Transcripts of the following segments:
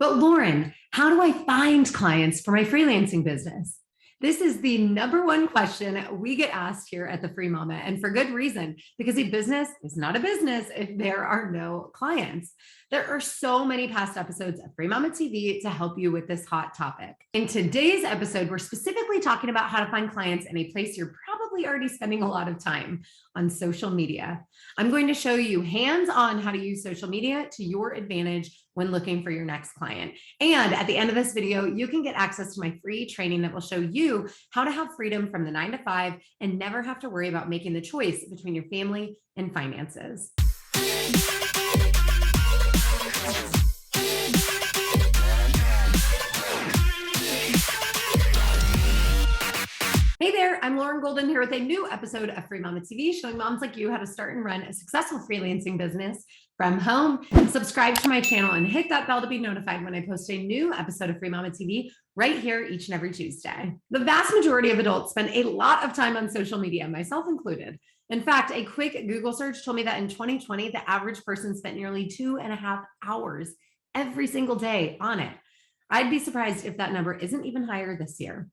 But Lauren, how do I find clients for my freelancing business? This is the number one question we get asked here at the Free Mama, and for good reason, because a business is not a business if there are no clients. There are so many past episodes of Free Mama TV to help you with this hot topic. In today's episode, we're specifically talking about how to find clients in a place you're probably already spending a lot of time on social media. I'm going to show you hands-on how to use social media to your advantage when looking for your next client. And at the end of this video, you can get access to my free training that will show you how to have freedom from the 9 to 5 and never have to worry about making the choice between your family and finances. Hey there, I'm Lauren Golden here with a new episode of Free Mama TV, showing moms like you how to start and run a successful freelancing business from home. Subscribe to my channel and hit that bell to be notified when I post a new episode of Free Mama TV right here each and every Tuesday. The vast majority of adults spend a lot of time on social media, myself included. In fact, a quick Google search told me that in 2020, the average person spent nearly 2.5 hours every single day on it. I'd be surprised if that number isn't even higher this year.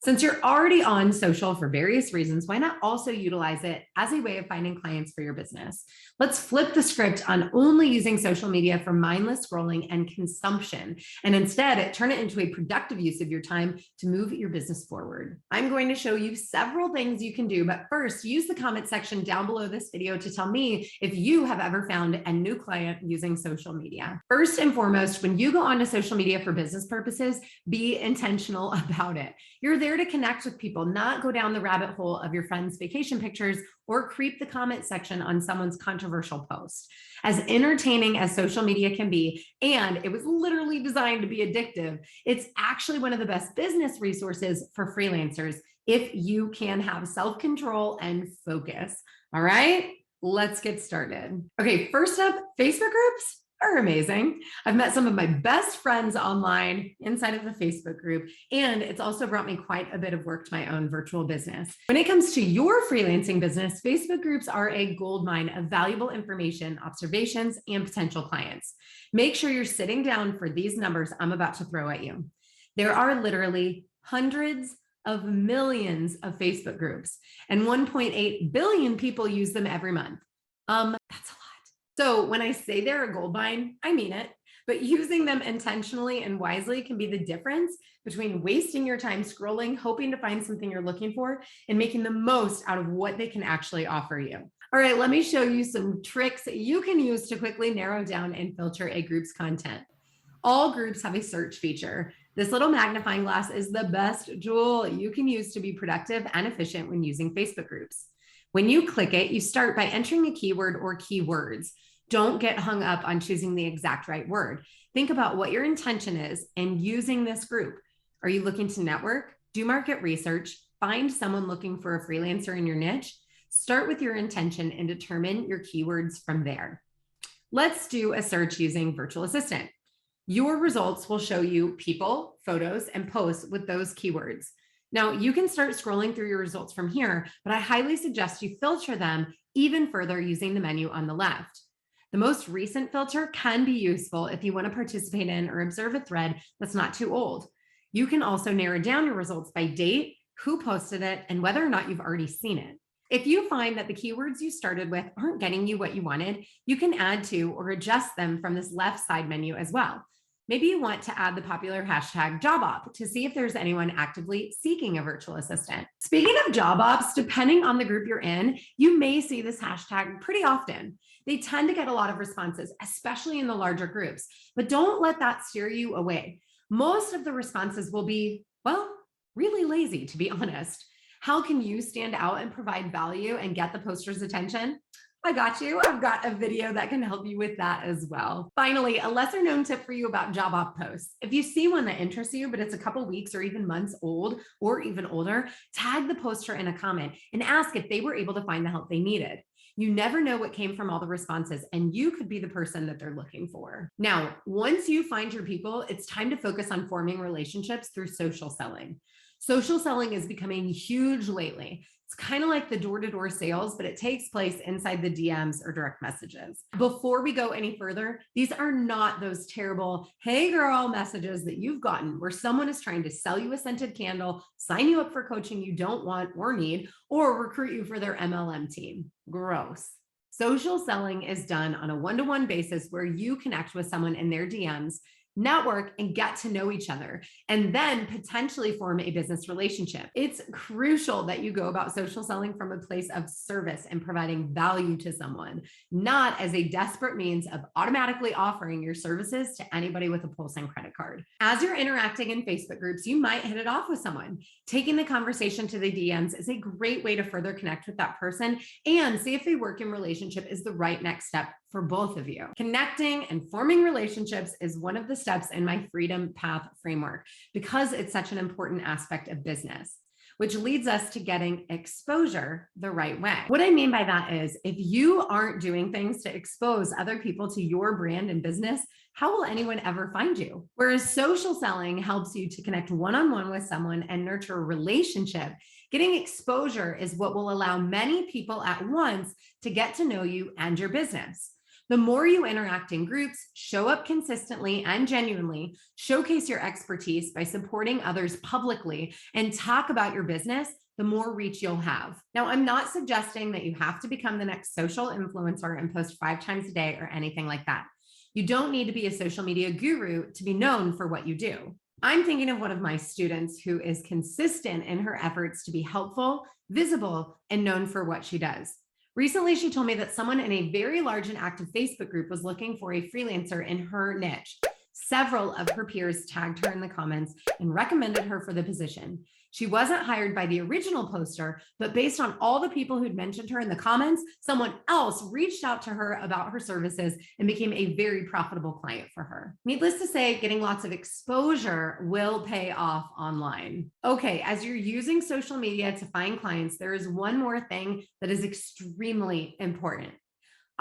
Since you're already on social for various reasons, why not also utilize it as a way of finding clients for your business? Let's flip the script on only using social media for mindless scrolling and consumption, and instead turn it into a productive use of your time to move your business forward. I'm going to show you several things you can do, but first, use the comment section down below this video to tell me if you have ever found a new client using social media. First and foremost, when you go onto social media for business purposes, be intentional about it. You're there to connect with people, not go down the rabbit hole of your friends' vacation pictures or creep the comment section on someone's controversial post. As entertaining as social media can be, and it was literally designed to be addictive, it's actually one of the best business resources for freelancers if you can have self-control and focus. All right, let's get started. Okay, first up, Facebook groups are amazing. I've met some of my best friends online inside of the Facebook group, and it's also brought me quite a bit of work to my own virtual business. When it comes to your freelancing business, Facebook groups are a goldmine of valuable information, observations, and potential clients. Make sure you're sitting down for these numbers I'm about to throw at you. There are literally hundreds of millions of Facebook groups, and 1.8 billion people use them every month. That's a lot. So when I say they're a gold mine, I mean it, but using them intentionally and wisely can be the difference between wasting your time scrolling, hoping to find something you're looking for, and making the most out of what they can actually offer you. All right, let me show you some tricks that you can use to quickly narrow down and filter a group's content. All groups have a search feature. This little magnifying glass is the best tool you can use to be productive and efficient when using Facebook groups. When you click it, you start by entering a keyword or keywords. Don't get hung up on choosing the exact right word. Think about what your intention is in using this group. Are you looking to network, do market research, find someone looking for a freelancer in your niche? Start with your intention and determine your keywords from there. Let's do a search using Virtual Assistant. Your results will show you people, photos, and posts with those keywords. Now, you can start scrolling through your results from here, but I highly suggest you filter them even further using the menu on the left. The most recent filter can be useful if you want to participate in or observe a thread that's not too old. You can also narrow down your results by date, who posted it, and whether or not you've already seen it. If you find that the keywords you started with aren't getting you what you wanted, you can add to or adjust them from this left side menu as well. Maybe you want to add the popular hashtag job op to see if there's anyone actively seeking a virtual assistant. Speaking of job ops, depending on the group you're in, you may see this hashtag pretty often. They tend to get a lot of responses, especially in the larger groups, but don't let that steer you away. Most of the responses will be, well, really lazy, to be honest. How can you stand out and provide value and get the poster's attention? I got you. I've got a video that can help you with that as well. Finally, a lesser known tip for you about job op posts. If you see one that interests you, but it's a couple weeks or even months old or even older, tag the poster in a comment and ask if they were able to find the help they needed. You never know what came from all the responses, and you could be the person that they're looking for. Now, once you find your people, it's time to focus on forming relationships through social selling. Social selling is becoming huge lately. It's kind of like the door-to-door sales, but it takes place inside the DMs or direct messages. Before we go any further, these are not those terrible, hey girl messages that you've gotten where someone is trying to sell you a scented candle, sign you up for coaching you don't want or need, or recruit you for their MLM team. Gross. Social selling is done on a one-to-one basis where you connect with someone in their DMs, network, and get to know each other, and then potentially form a business relationship. It's crucial that you go about social selling from a place of service and providing value to someone, not as a desperate means of automatically offering your services to anybody with a Pulse and credit card. As you're interacting in Facebook groups, you might hit it off with someone. Taking the conversation to the DMs is a great way to further connect with that person and see if a working relationship is the right next step for both of you. Connecting and forming relationships is one of the steps in my Freedom Path framework because it's such an important aspect of business, which leads us to getting exposure the right way. What I mean by that is if you aren't doing things to expose other people to your brand and business, how will anyone ever find you? Whereas social selling helps you to connect one-on-one with someone and nurture a relationship, getting exposure is what will allow many people at once to get to know you and your business. The more you interact in groups, show up consistently and genuinely, showcase your expertise by supporting others publicly, and talk about your business, the more reach you'll have. Now, I'm not suggesting that you have to become the next social influencer and post 5 times a day or anything like that. You don't need to be a social media guru to be known for what you do. I'm thinking of one of my students who is consistent in her efforts to be helpful, visible, and known for what she does. Recently, she told me that someone in a very large and active Facebook group was looking for a freelancer in her niche. Several of her peers tagged her in the comments and recommended her for the position. She wasn't hired by the original poster, but based on all the people who'd mentioned her in the comments, someone else reached out to her about her services and became a very profitable client for her. Needless to say, getting lots of exposure will pay off online. Okay, as you're using social media to find clients, there is one more thing that is extremely important.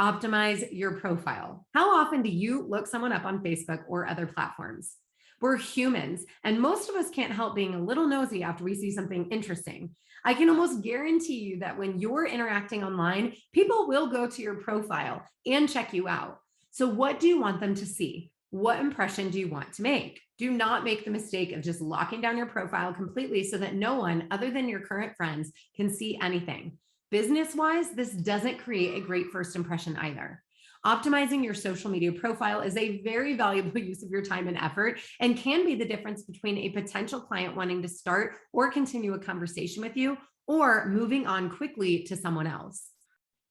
Optimize your profile. How often do you look someone up on Facebook or other platforms? We're humans, and most of us can't help being a little nosy after we see something interesting. I can almost guarantee you that when you're interacting online, people will go to your profile and check you out. So what do you want them to see? What impression do you want to make? Do not make the mistake of just locking down your profile completely so that no one other than your current friends can see anything. Business-wise, this doesn't create a great first impression either. Optimizing your social media profile is a very valuable use of your time and effort and can be the difference between a potential client wanting to start or continue a conversation with you or moving on quickly to someone else.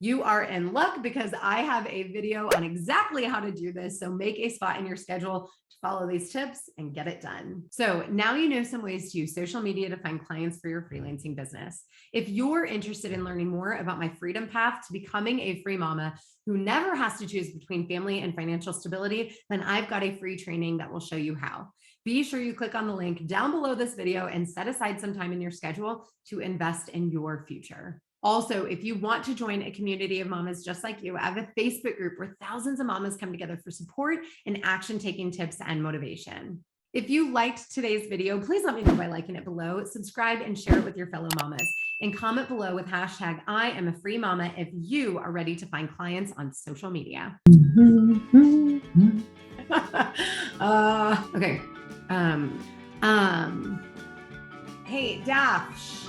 You are in luck because I have a video on exactly how to do this. So make a spot in your schedule to follow these tips and get it done. So now you know some ways to use social media to find clients for your freelancing business. If you're interested in learning more about my freedom path to becoming a free mama who never has to choose between family and financial stability, then I've got a free training that will show you how. Be sure you click on the link down below this video and set aside some time in your schedule to invest in your future. Also, if you want to join a community of mamas just like you, I have a Facebook group where thousands of mamas come together for support and action-taking tips and motivation. If you liked today's video, please let me know by liking it below, subscribe and share it with your fellow mamas, and comment below with hashtag I am a free mama if you are ready to find clients on social media. Okay. Hey, Dash.